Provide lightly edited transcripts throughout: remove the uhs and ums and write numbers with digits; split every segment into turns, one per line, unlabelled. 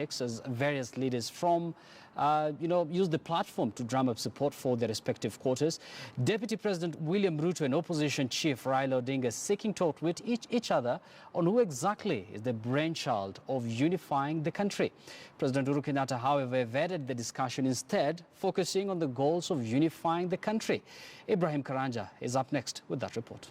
as various leaders from, use the platform to drum up support for their respective quarters. Deputy President William Ruto and opposition chief Raila Odinga seeking to outwit each other on who exactly is the brainchild of unifying the country. President Uhuru Kenyatta, however, evaded the discussion, instead focusing on the goals of unifying the country. Ibrahim Karanja is up next with that report.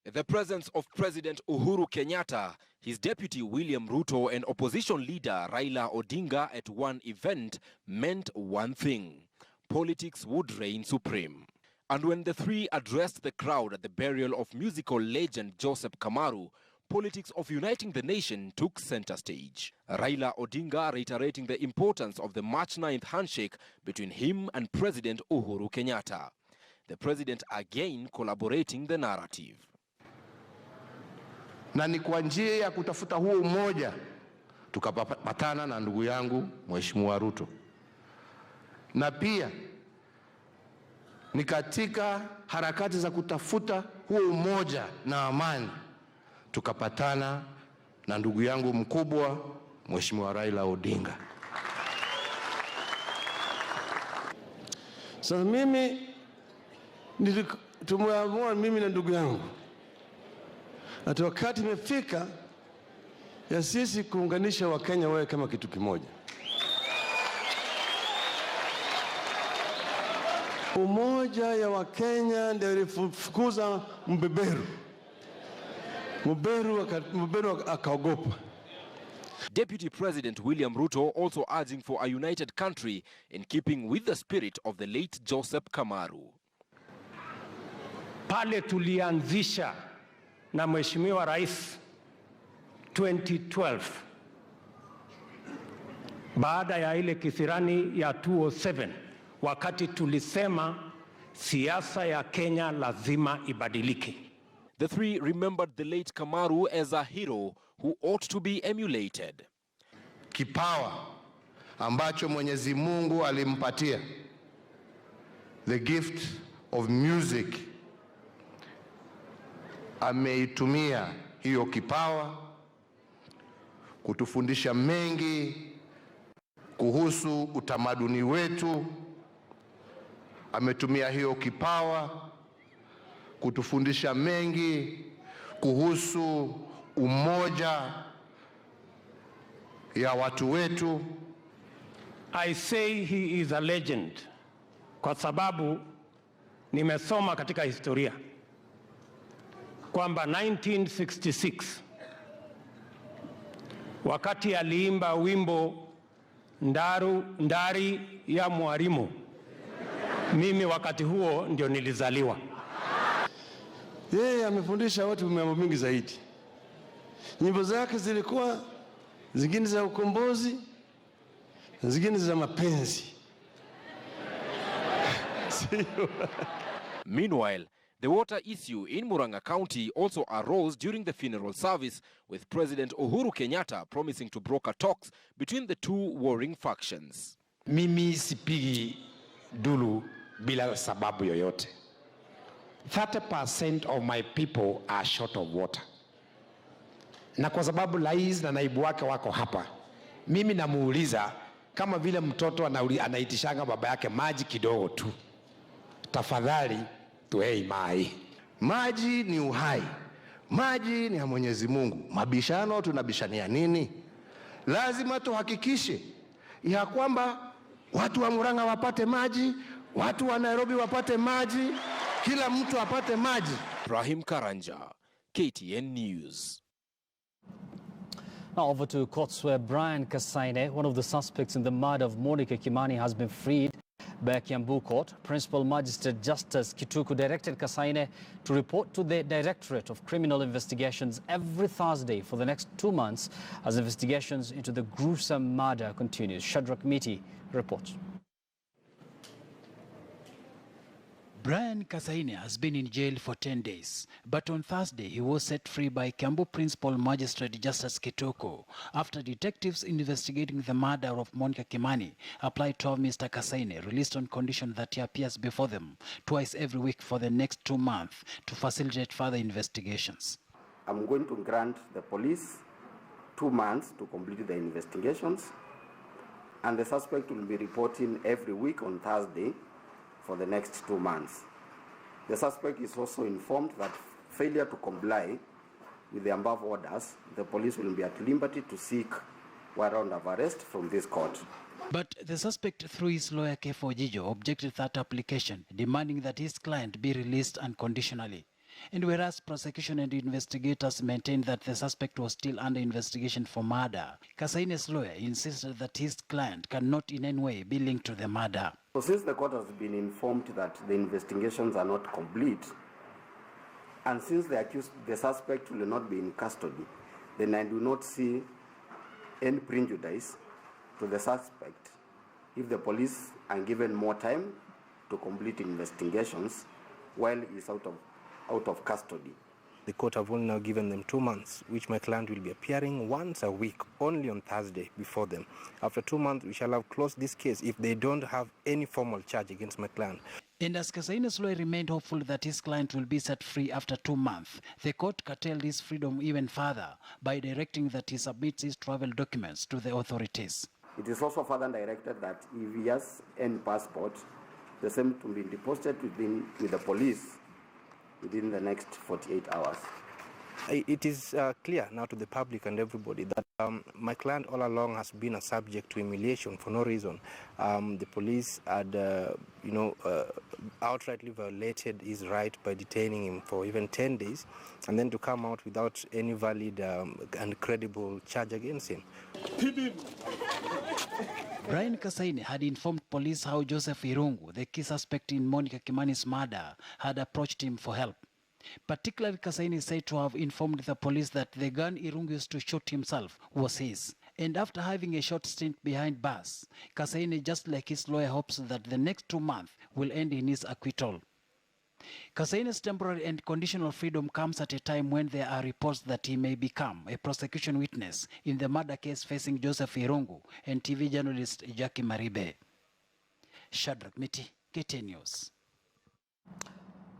In the presence of President Uhuru Kenyatta, his deputy William Ruto and opposition leader Raila Odinga at one event meant one thing: politics would reign supreme. And when the three addressed the crowd at the burial of musical legend Joseph Kamaru, politics of uniting the nation took center stage. Raila Odinga reiterating the importance of the March 9th handshake between him and President Uhuru Kenyatta. The president again collaborating the narrative.
Na ni kwa njia ya kutafuta huo umoja tukapatana na ndugu yangu Mheshimiwa Ruto. Na pia ni katika harakati za kutafuta huo umoja na amani tukapatana na ndugu yangu mkubwa Mheshimiwa Raila Odinga.
Sasa tumeamua mimi na ndugu yangu ati wakati imefika ya sisi kuunganisha Wakenya wawe kama kitu kimoja. Umoja ya Wakenya ndio ilifukuza mbeberu. Mbeberu akaogopa.
Deputy President William Ruto also urging for a united country in keeping with the spirit of the late Joseph Kamaru.
Pale tulianzisha na Mheshimiwa Rais 2012 baada ya ile kisirani ya 2007, wakati tulisema siasa ya Kenya lazima ibadilike.
The three remembered the late Kamaru as a hero who ought to be emulated.
Kipawa ambacho Mwenyezi Mungu alimpatia, the gift of music, ameitumia hiyo kipawa kutufundisha mengi kuhusu utamaduni wetu. Ametumia hiyo kipawa kutufundisha mengi kuhusu umoja ya watu wetu.
I say he is a legend kwa sababu nimesoma katika historia kwamba 1966 wakati aliimba wimbo ndari ya mwalimu, mimi wakati huo ndio nilizaliwa.
Yeye amefundisha watu mambo mingi zaidi. Nyimbo zake zilikuwa zingine za ukombozi, zingine za mapenzi.
Meanwhile, the water issue in Murang'a County also arose during the funeral service, with President Uhuru Kenyatta promising to broker talks between the two warring factions.
Mimi sipigi dulu bila sababu yoyote. 30% of my people are short of water. Na kwa sababu rais na naibu wake wako hapa, mimi namuuliza kama vile mtoto anaitishanga baba yake maji kidogo tu, tafadhali tuwei mai.
Maji ni uhai. Maji ni ya Mwenyezi Mungu. Mabishano tunabishania nini? Lazima tuhakikishe ya kwamba watu wa Murang'a wapate maji, watu wa Nairobi wapate maji, kila mtu apate maji.
Ibrahim Karanja, KTN News.
Now over to courts, where Brian Kassaine, one of the suspects in the murder of Monica Kimani, has been freed by Kiambu Court. Principal Magistrate Justus Kituku directed Kassaine to report to the Directorate of Criminal Investigations every Thursday for the next 2 months as investigations into the gruesome murder continues. Shadrach Miti reports.
Brian Kassaine has been in jail for 10 days, but on Thursday he was set free by Kiambu Principal Magistrate Justus Kituku after detectives investigating the murder of Monica Kimani applied to have Mr. Kassaine released on condition that he appears before them twice every week for the next 2 months to facilitate further investigations.
I'm going to grant the police 2 months to complete the investigations, and the suspect will be reporting every week on Thursday for the next 2 months. The suspect is also informed that failure to comply with the above orders, the police will be at liberty to seek warrant of arrest from this court.
But the suspect, through his lawyer Kefo Jijo, objected that application, demanding that his client be released unconditionally. And whereas prosecution and investigators maintained that the suspect was still under investigation for murder, Kassaine's lawyer insisted that his client cannot in any way be linked to the murder.
So since the court has been informed that the investigations are not complete, and since the suspect will not be in custody, then I do not see any prejudice to the suspect if the police are given more time to complete investigations while he is out of custody.
The court have only now given them 2 months, which my client will be appearing once a week, only on Thursday before them. After 2 months, we shall have closed this case if they don't have any formal charge against my client.
And as Kassaine's lawyer remained hopeful that his client will be set free after 2 months, the court curtailed his freedom even further by directing that he submits his travel documents to the authorities.
It is also further directed that if he has any passport, the same to be deposited with the police within the next 48 hours.
It is clear now to the public and everybody that my client all along has been a subject to humiliation for no reason. The police had, outrightly violated his right by detaining him for even 10 days, and then to come out without any valid and credible charge against him.
Brian Kassaine had informed police how Joseph Irungu, the key suspect in Monica Kimani's murder, had approached him for help. Particularly, Kassaine is said to have informed the police that the gun Irungu used to shoot himself was his. And after having a short stint behind bars, Kassaine, just like his lawyer, hopes that the next 2 months will end in his acquittal. Kassaine's temporary and conditional freedom comes at a time when there are reports that he may become a prosecution witness in the murder case facing Joseph Irungu and TV journalist Jackie Maribe. Shadrach Miti, KTN News.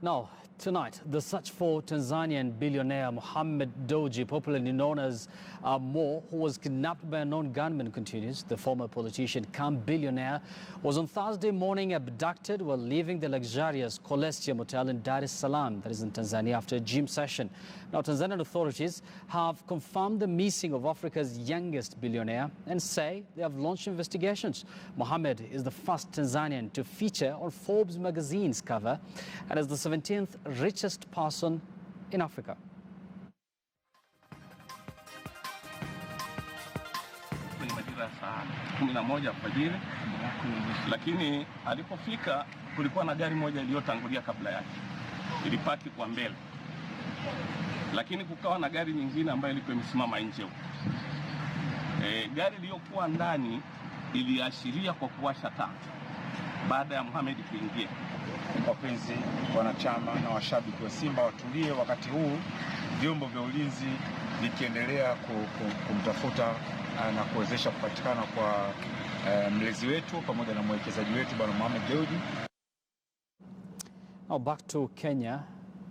Now, tonight, the search for Tanzanian billionaire Mohammed Dewji, popularly known as Mo, who was kidnapped by a known gunman, continues. The former politician cum billionaire was on Thursday morning abducted while leaving the luxurious Colestia Motel in Dar es Salaam, that is in Tanzania, after a gym session. Now, Tanzanian authorities have confirmed the missing of Africa's youngest billionaire and say they have launched investigations. Mohammed is the first Tanzanian to feature on Forbes magazine's cover and is the 17th richest person in Africa.
Kwenye majira ya saa 11 alfajiri, lakini alipofika kulikuwa na gari moja iliyotangulia kabla yake, ilipaki kwa mbele, lakini kukawa na gari nyingine ambayo ilikuwa imesimama nje huko. Gari iliyokuwa ndani iliashiria kwa kuwasha taa baada ya Mohamed kuingia.
Wapenzi, wanachama na washabiki wa Simba watulie wakati huu vyombo vya ulinzi vikiendelea kumtafuta na kuwezesha kupatikana kwa mlezi wetu pamoja na mwekezaji wetu Bwana Mohammed Dewji.
Now back to Kenya,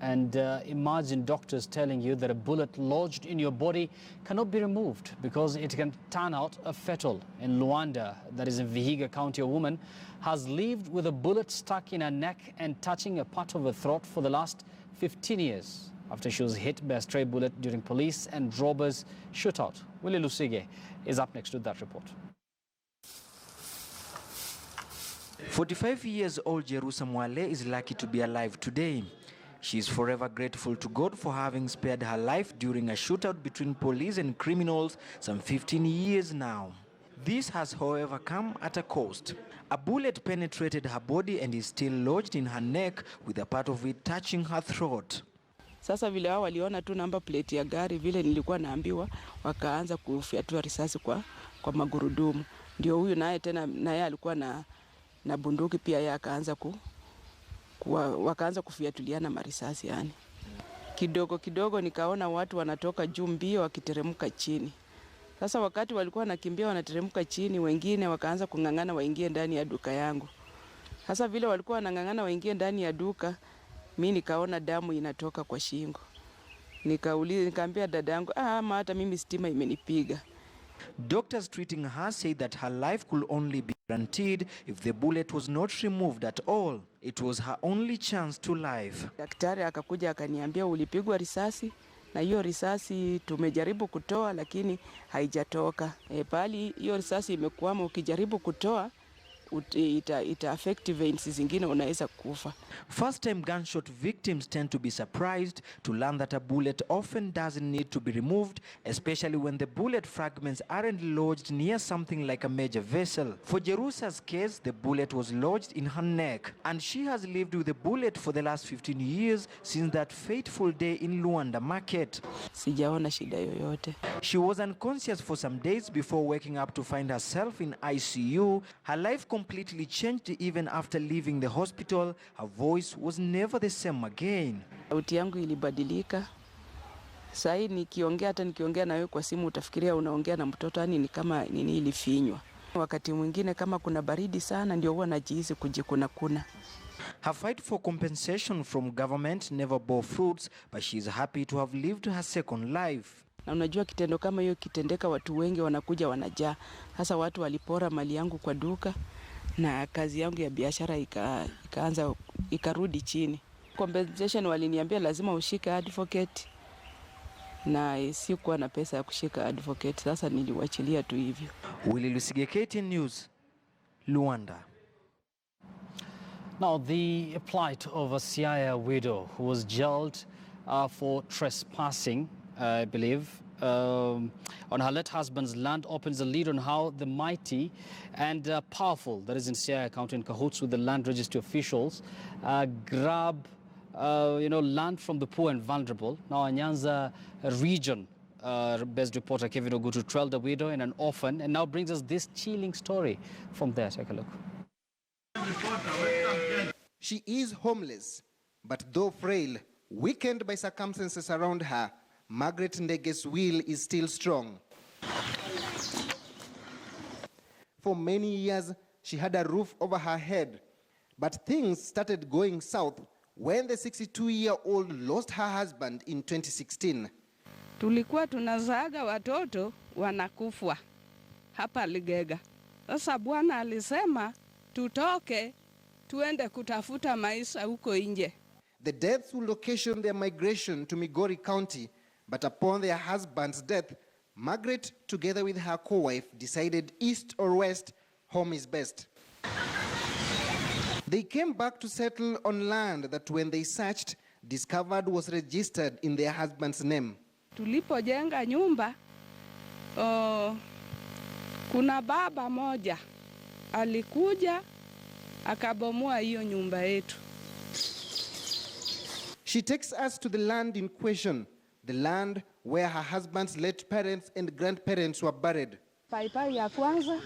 and imagine doctors telling you that a bullet lodged in your body cannot be removed because it can turn out fatal. In Luanda, that is in Vihiga County, a woman has lived with a bullet stuck in her neck and touching a part of her throat for the last 15 years after she was hit by a stray bullet during police and robbers shootout. Willie Lusige is up next with that report.
45-year-old Jerusa Mwale is lucky to be alive today. She is forever grateful to God for having spared her life during a shootout between police and criminals some 15 years now. This has, however, come at a cost. A bullet penetrated her body and is still lodged in her neck, with a part of it touching her throat.
Sasa vile hao waliona tu namba plate ya gari vile nilikuwa naambiwa, wakaanza kufyatua risasi kwa magurudumu. Ndio huyu naye tena naye alikuwa na bunduki pia, yeye akaanza wakaanza kufyatuliana marisasi yani. Kidogo kidogo nikaona watu wanatoka juu mbio wakiteremka chini. Sasa wakati walikuwa wanakimbia wanateremka chini, wengine wakaanza kungangana waingie ndani ya duka yangu. Sasa vile walikuwa wanangangana waingie ndani ya duka, mimi nikaona damu inatoka kwa shingo. Nikaambia dada yangu, ama hata mimi stima imenipiga.
Doctors treating her say that her life could only be guaranteed if the bullet was not removed at all. It was her only chance to life.
Daktari akakuja akaniambia ulipigwa risasi na hiyo risasi tumejaribu kutoa lakini haijatoka. Pali hiyo risasi imekwama, ukijaribu kutoa ita affect veins zingine, unaweza kufa.
First time gunshot victims tend to be surprised to learn that a bullet often doesn't need to be removed, especially when the bullet fragments aren't lodged near something like a major vessel. For Jerusa's case, the bullet was lodged in her neck, and she has lived with the bullet for the last 15 years since that fateful day in Luanda market.
Sijaona shida yoyote.
She was unconscious for some days before waking up to find herself in ICU. Her life completely changed even after leaving the hospital. Her voice was never the same again.
Sauti yangu ilibadilika. Sasa nikiongea, hata nikiongea na wewe kwa simu utafikiria unaongea na mtoto, yani ni kama nini ilifinywa. Wakati mwingine kama kuna baridi sana ndio huwa najihisi kujikuna.
Her fight for compensation from government never bore fruits, but she is happy to have lived her second life.
Na unajua kitendo kama hiyo kitendeka, watu wengi wanakuja wanajaa. Hasa watu walipora mali yangu kwa duka na kazi yangu ya biashara ikaanza ikarudi chini. Compensation waliniambia lazima ushike advocate, na sikuwa na pesa ya kushika advocate. Sasa niliwachilia tu hivyo.
Willy Lusige, KTN News, Luanda.
Now, the plight of a Siaya widow who was jailed for trespassing, I believe, on her late husband's land opens a lead on how the mighty and powerful, that is in Siaya County, in cahoots with the land registry officials, grab land from the poor and vulnerable. Now, a Nyanza region best reporter Kevin Ogutu trailed a widow and an orphan, and now brings us this chilling story from there. Take a look.
She is homeless, but though frail, weakened by circumstances around her, Margaret Ndege's will is still strong. For many years, she had a roof over her head, but things started going south when the 62-year-old lost her husband in 2016.
Tulikuwa tunazaaga watoto wanakufwa hapa Ligega. Sasa Bwana alisema tutoke tuende kutafuta maisha huko nje.
The deaths will occasion their migration to Migori County, but upon their husband's death, Margaret, together with her co-wife, decided east or west, home is best. They came back to settle on land that when they searched, discovered was registered in their husband's name.
Tulipojenga nyumba, kuna baba moja alikuja akabomoa hiyo nyumba yetu.
She takes us to the land in question, the land where her husband's late parents and grandparents were buried.
Paipai ya kwanza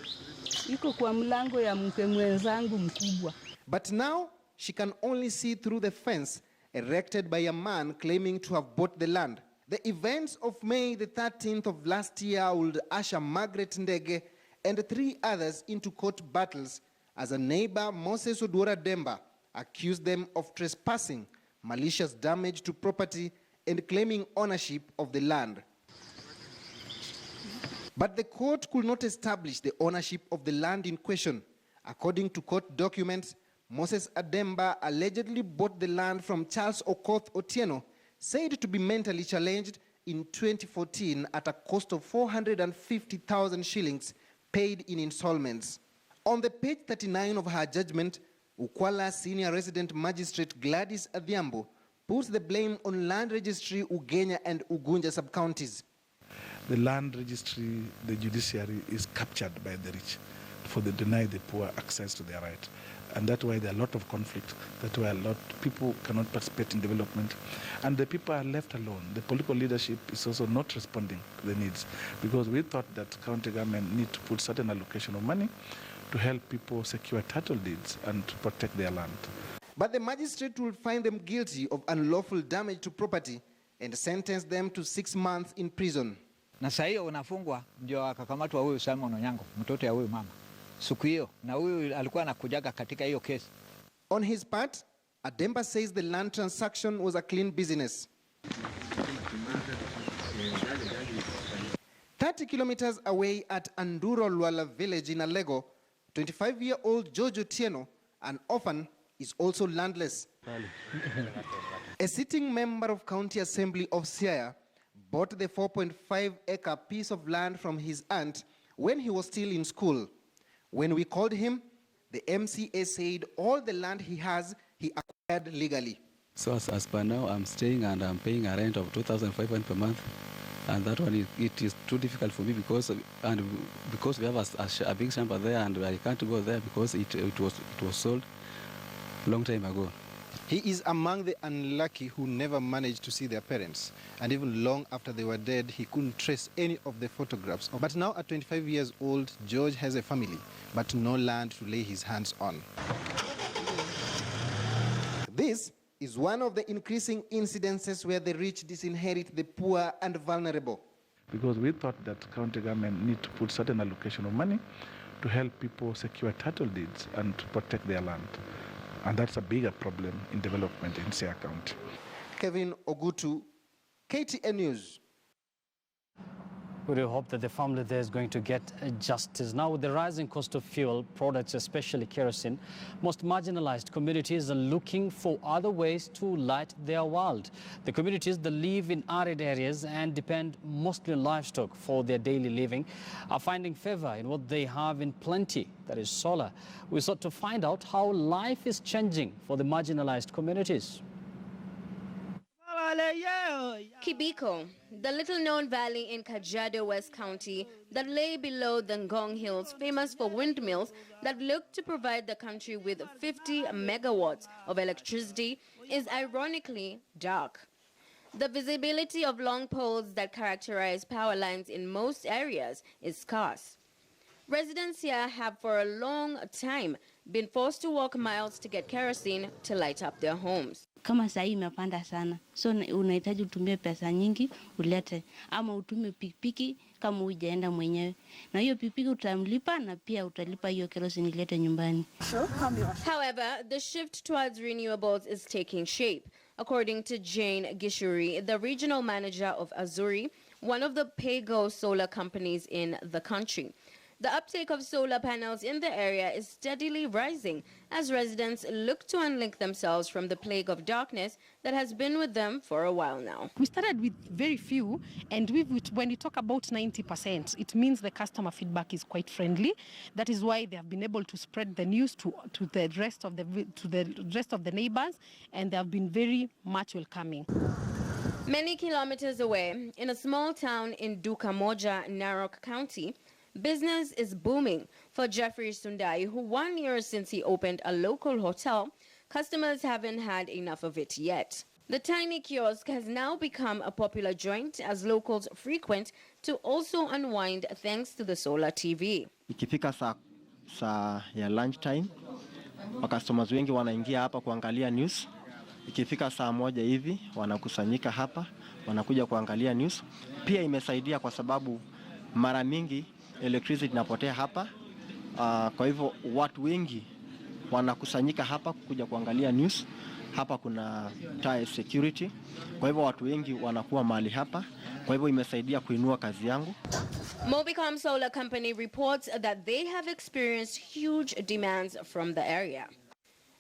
iko kwa mlango ya mke mwenzangu mkubwa.
But now she can only see through the fence erected by a man claiming to have bought the land. The events of May the 13th of last year would usher Margaret Ndege and 3 others into court battles as a neighbor, Moses Odwora Demba, accused them of trespassing, malicious damage to property, and claiming ownership of the land. But the court could not establish the ownership of the land in question. According to court documents, Moses Ademba allegedly bought the land from Charles Okoth Otieno, said to be mentally challenged, in 2014 at a cost of 450,000 shillings paid in installments. On the page 39 of her judgment, Ukwala Senior Resident Magistrate Gladys Adhiambo puts the blame on Land Registry Ugenya and Ugunja sub-counties.
The Land Registry, the judiciary, is captured by the rich for they deny the poor access to their right. And that's why there are a lot of conflict. That's why a lot of people cannot participate in development. And the people are left alone. The political leadership is also not responding to the needs, because we thought that county government need to put certain allocation of money to help people secure title deeds and to protect their land.
But the magistrate will find them guilty of unlawful damage to property and sentence them to 6 months in prison.
Na saa hiyo unafungwa ndio akakamatwa huyu Simon Onyango, mtoto ya huyu mama. Siku hiyo na huyu alikuwa anakujaga katika hiyo kesi.
On his part, Ademba says the land transaction was a clean business. 30 kilometers away at Anduro Luala village in Alego, 25-year-old George Otieno, an orphan, is also landless. A sitting member of County Assembly of Siaya bought the 4.5-acre piece of land from his aunt when he was still in school. When we called him, the MCA said all the land he has, he acquired legally.
So as per now, I'm staying and I'm paying a rent of 2,500 per month. And that one, it is too difficult for me because we have a big chamber there and I can't go there because it was sold a long time ago.
He is among the unlucky who never managed to see their parents. And even long after they were dead, he couldn't trace any of the photographs. But now at 25 years old, George has a family, but no land to lay his hands on. This is one of the increasing incidences where the rich disinherit the poor and vulnerable.
Because we thought that county government need to put certain allocation of money to help people secure title deeds and to protect their land. And that's a bigger problem in development in Siaya County.
Kevin Ogutu, KTN News.
We do hope that the family there is going to get justice. Now, with the rising cost of fuel products, especially kerosene, most marginalized communities are looking for other ways to light their world. The communities that live in arid areas and depend mostly on livestock for their daily living are finding favor in what they have in plenty, that is solar. We sought to find out how life is changing for the marginalized communities.
Kibiko, the little-known valley in Kajiado, West County that lay below the Ngong Hills, famous for windmills that look to provide the country with 50 megawatts of electricity, is ironically dark. The visibility of long poles that characterize power lines in most areas is scarce. Residents here have for a long time been forced to walk miles to get kerosene to light up their homes.
Kama saa hii imepanda sana, so unahitaji utumie pesa nyingi ulete, ama utume pikipiki kama hujaenda mwenyewe, na hiyo pikipiki utamlipa na pia utalipa hiyo kerosene ilete nyumbani.
However, the shift towards renewables is taking shape. According to Jane Gishuri, the regional manager of Azuri, one of the pay-go solar companies in the country. The uptake of solar panels in the area is steadily rising as residents look to unlink themselves from the plague of darkness that has been with them for a while now.
We started with very few, and when you talk about 90%, it means the customer feedback is quite friendly. That is why they have been able to spread the news to the rest of the neighbors, and they have been very much welcoming.
Many kilometers away, in a small town in Dukamoja, Narok County, business is booming for Jeffrey Sundai, who 1 year since he opened a local hotel, customers haven't had enough of it yet. The tiny kiosk has now become a popular joint as locals frequent to also unwind thanks to the solar TV.
Ikifika saa ya lunch time, customers wengi wanaingia hapa kuangalia news. Ikifika saa moja hivi wanakusanyika hapa, wanakuja kuangalia news. Pia imesaidia kwa sababu mara mingi electricity inapotea hapa. Kwa hivyo watu wengi wanakusanyika hapa kuja kuangalia news. Hapa kuna tire security. Kwa hivyo watu wengi wanakuwa mahali hapa. Kwa hivyo imesaidia kuinua kazi yangu.
Mobicom Solar Company reports that they have experienced huge demands from the area.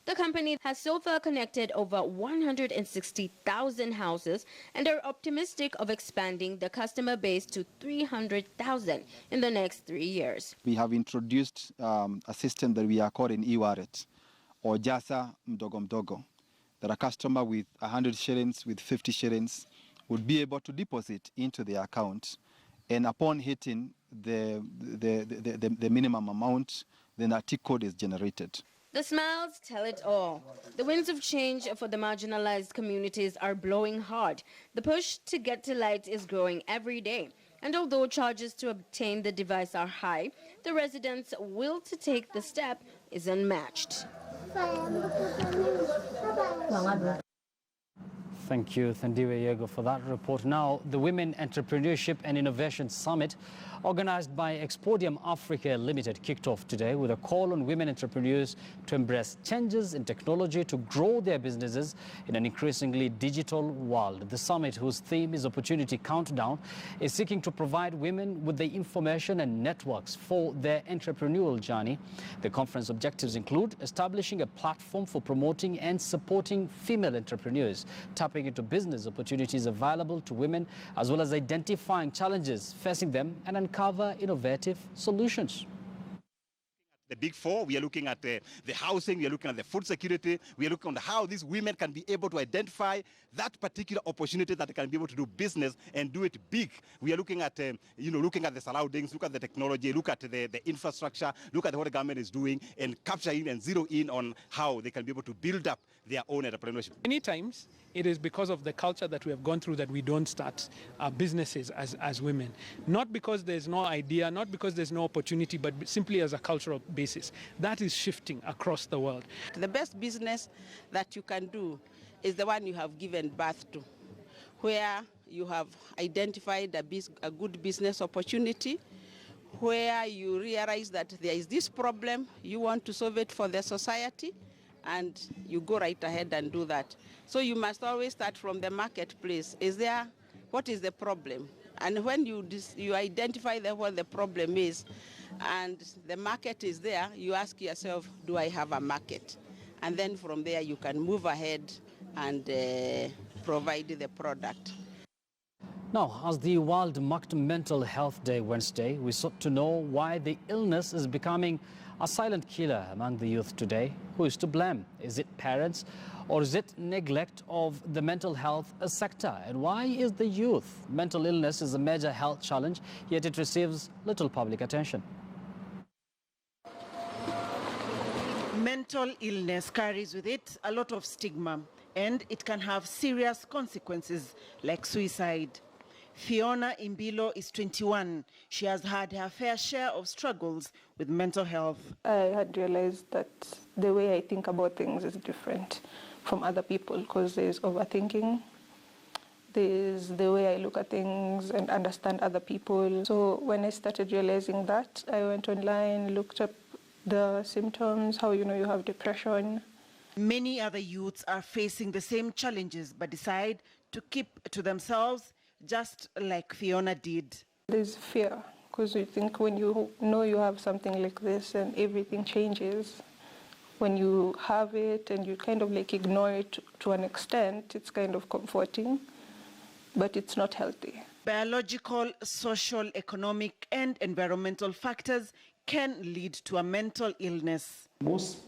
The company has so far connected over 160,000 houses and are optimistic of expanding the customer base to 300,000 in the next 3 years.
We have introduced a system that we are calling e-wallet or Jasa Mdogo Mdogo. That a customer with 100 shillings, with 50 shillings would be able to deposit into their account, and upon hitting the minimum amount, then a T code is generated.
The smiles tell it all. The winds of change for the marginalized communities are blowing hard. The push to get to light is growing every day. And although charges to obtain the device are high, the residents' will to take the step is unmatched.
Thank you, Thandiwe Yego, for that report. Now, the Women Entrepreneurship and Innovation Summit, organized by Expodium Africa Limited, kicked off today with a call on women entrepreneurs to embrace changes in technology to grow their businesses in an increasingly digital world. The summit, whose theme is Opportunity Countdown, is seeking to provide women with the information and networks for their entrepreneurial journey. The conference objectives include establishing a platform for promoting and supporting female entrepreneurs, tapping into business opportunities available to women, as well as identifying challenges facing them and uncover innovative solutions.
The big four, we are looking at the housing, we are looking at the food security, we are looking at how these women can be able to identify that particular opportunity that they can be able to do business and do it big. We are looking at, looking at the surroundings, look at the technology, look at the infrastructure, look at what the government is doing, and capture in and zero in on how they can be able to build up their own entrepreneurship.
Many times, it is because of the culture that we have gone through that we don't start businesses as women. Not because there's no idea, not because there's no opportunity, but simply as a cultural basis. That is shifting across the world.
The best business that you can do is the one you have given birth to, where you have identified a good business opportunity, where you realize that there is this problem, you want to solve it for the society, and you go right ahead and do that. So you must always start from the marketplace. What is the problem? And when you identify what the problem is, and the market is there, you ask yourself, do I have a market? And then from there you can move ahead and provide the product.
Now, as the world marked Mental Health Day Wednesday, we sought to know why the illness is becoming a silent killer among the youth today. Who is to blame? Is it parents, or is it neglect of the mental health sector? And why is the youth? Mental illness is a major health challenge, yet it receives little public attention.
Mental illness carries with it a lot of stigma, and it can have serious consequences like suicide. Fiona Imbilo is 21. She has had her fair share of struggles with mental health.
I had realized that the way I think about things is different from other people, because there's overthinking. There's the way I look at things and understand other people. So when I started realizing that, I went online, looked up the symptoms, how you have depression.
Many other youths are facing the same challenges but decide to keep to themselves, just like Fiona did.
There's fear, because you think when you know you have something like this and everything changes, when you have it and you kind of ignore it to an extent, it's kind of comforting, but it's not healthy.
Biological, social, economic, and environmental factors can lead to a mental illness.
Most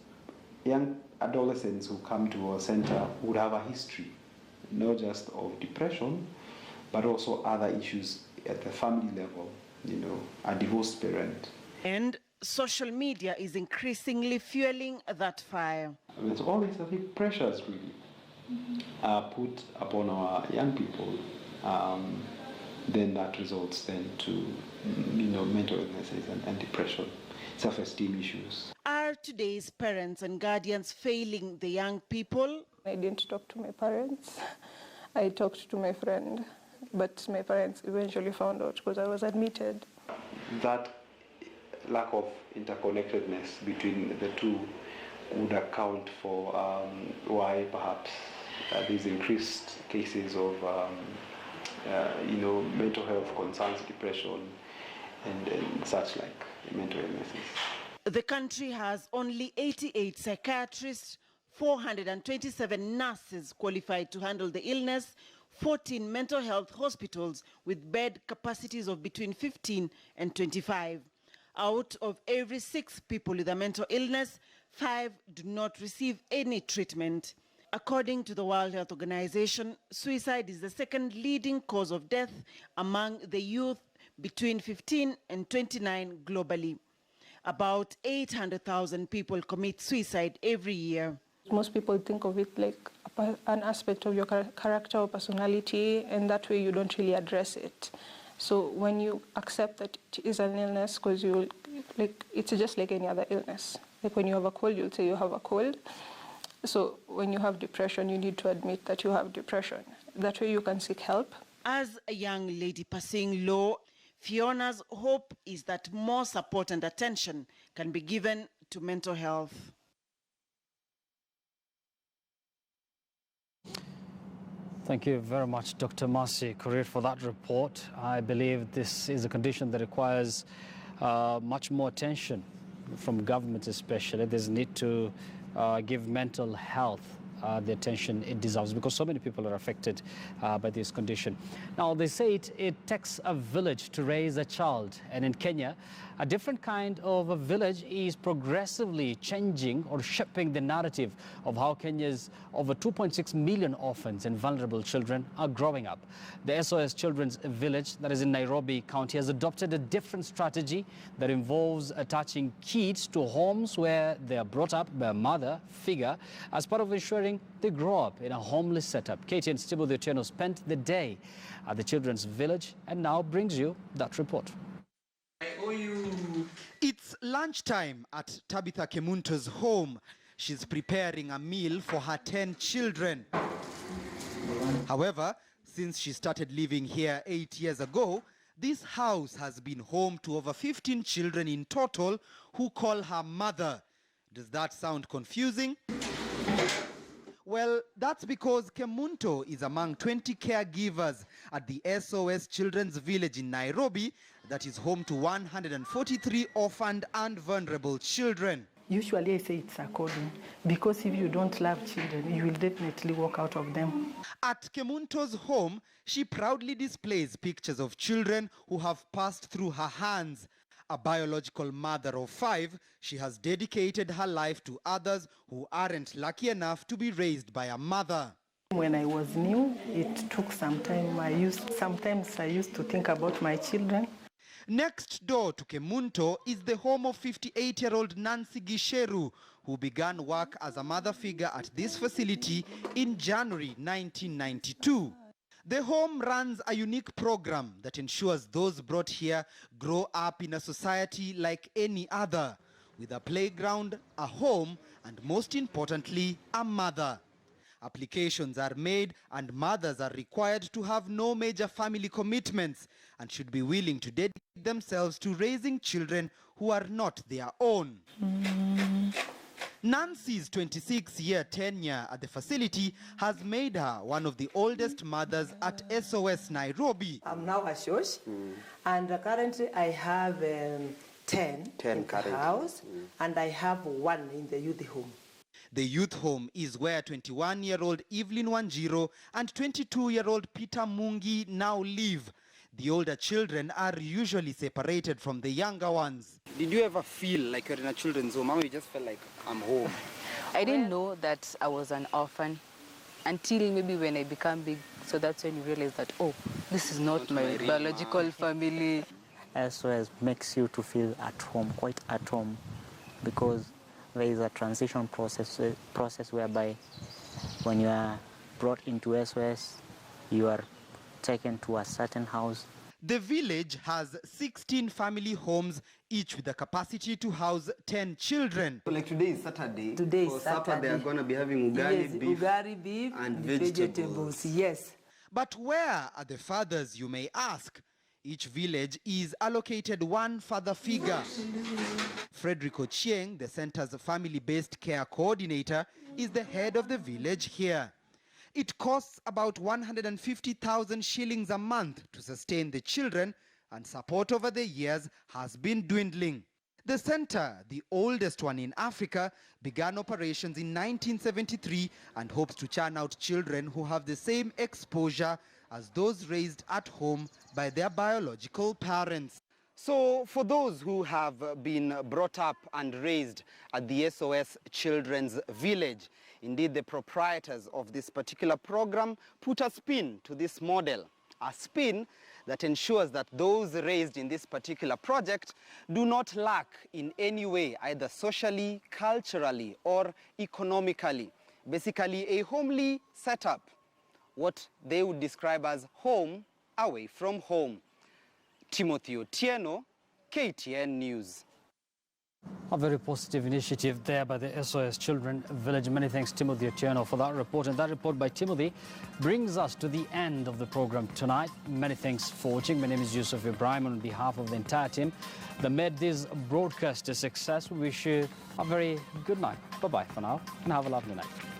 young adolescents who come to our center would have a history, not just of depression, but also other issues at the family level, a divorced parent.
And social media is increasingly fueling that fire.
It's always the big pressures really put upon our young people. Then that results then to mental illnesses and depression, self-esteem issues.
Are today's parents and guardians failing the young people?
I didn't talk to my parents. I talked to my friend, but my parents eventually found out because I was admitted.
That lack of interconnectedness between the two would account for why perhaps these increased cases of mental health concerns, depression, and such like mental illnesses.
The country has only 88 psychiatrists, 427 nurses qualified to handle the illness, 14 mental health hospitals with bed capacities of between 15 and 25. Out of every 6 people with a mental illness, 5 do not receive any treatment. According to the World Health Organization, suicide is the second leading cause of death among the youth between 15 and 29 globally. About 800,000 people commit suicide every year.
Most people think of it like an aspect of your character or personality, and that way you don't really address it. So when you accept that it is an illness, because it's just like any other illness. Like when you have a cold, you'll say you have a cold. So when you have depression, you need to admit that you have depression. That way you can seek help.
As a young lady pursuing law, Fiona's hope is that more support and attention can be given to mental health.
Thank you very much, Dr. Mercy Korir, for that report. I believe this is a condition that requires much more attention from government especially. There's a need to give mental health the attention it deserves, because so many people are affected by this condition. Now, they say it takes a village to raise a child, and in Kenya, a different kind of a village is progressively changing or shaping the narrative of how Kenya's over 2.6 million orphans and vulnerable children are growing up. The SOS Children's Village, that is in Nairobi County, has adopted a different strategy that involves attaching kids to homes where they are brought up by a mother figure as part of ensuring they grow up in a homeless setup. KTN Stibo Otieno spent the day at the Children's Village and now brings you that report.
It's lunchtime at Tabitha Kemunto's home. She's preparing a meal for her 10 children. However, since she started living here 8 years ago, this house has been home to over 15 children in total who call her mother. Does that sound confusing? Well, that's because Kemunto is among 20 caregivers at the SOS Children's Village in Nairobi that is home to 143 orphaned and vulnerable children.
Usually I say it's according, because if you don't love children, you will definitely walk out of them.
At Kemunto's home, she proudly displays pictures of children who have passed through her hands. A biological mother of 5, she has dedicated her life to others who aren't lucky enough to be raised by a mother.
When I was new, it took some time. Sometimes I used to think about my children.
Next door to Kemunto is the home of 58-year-old Nancy Gisheru, who began work as a mother figure at this facility in January 1992. The home runs a unique program that ensures those brought here grow up in a society like any other, with a playground, a home, and most importantly, a mother. Applications are made and mothers are required to have no major family commitments and should be willing to dedicate themselves to raising children who are not their own. Nancy's 26-year tenure at the facility has made her one of the oldest mothers at SOS Nairobi.
I'm now a SOS, and currently I have 10 in the house, and I have 1 in the youth home.
The youth home is where 21-year-old Evelyn Wanjiro and 22-year-old Peter Mungi now live. The older children are usually separated from the younger ones.
Did you ever feel like you're in a children's home? Or you just felt like, I'm home?
I didn't know that I was an orphan until maybe when I became big. So that's when you realize that, oh, this is not my biological family.
SOS makes you to feel at home, quite at home, because there is a transition process whereby when you are brought into SOS, you are taken to a certain house.
The village has 16 family homes, each with a capacity to house 10 children.
So like today is Saturday.
Today is
for
Saturday.
supper they are going to be having ugali,
yes,
beef,
ugali, beef
and
vegetables. Yes.
But where are the fathers, you may ask? Each village is allocated one father figure. Frederick Ochieng, the center's family-based care coordinator, is the head of the village here. It costs about 150,000 shillings a month to sustain the children, and support over the years has been dwindling. The center, the oldest one in Africa, began operations in 1973 and hopes to churn out children who have the same exposure as those raised at home by their biological parents. So for those who have been brought up and raised at the SOS Children's Village, indeed the proprietors of this particular program put a spin to this model, a spin that ensures that those raised in this particular project do not lack in any way, either socially, culturally, or economically. Basically a homely setup, what they would describe as home away from home. Timothy Otieno, KTN News.
A very positive initiative there by the SOS Children Village. Many thanks, Timothy Otieno, for that report. And that report by Timothy brings us to the end of the program tonight. Many thanks for watching. My name is Yusuf Ibrahim. On behalf of the entire team that made this broadcast a success, we wish you a very good night. Bye-bye for now, and have a lovely night.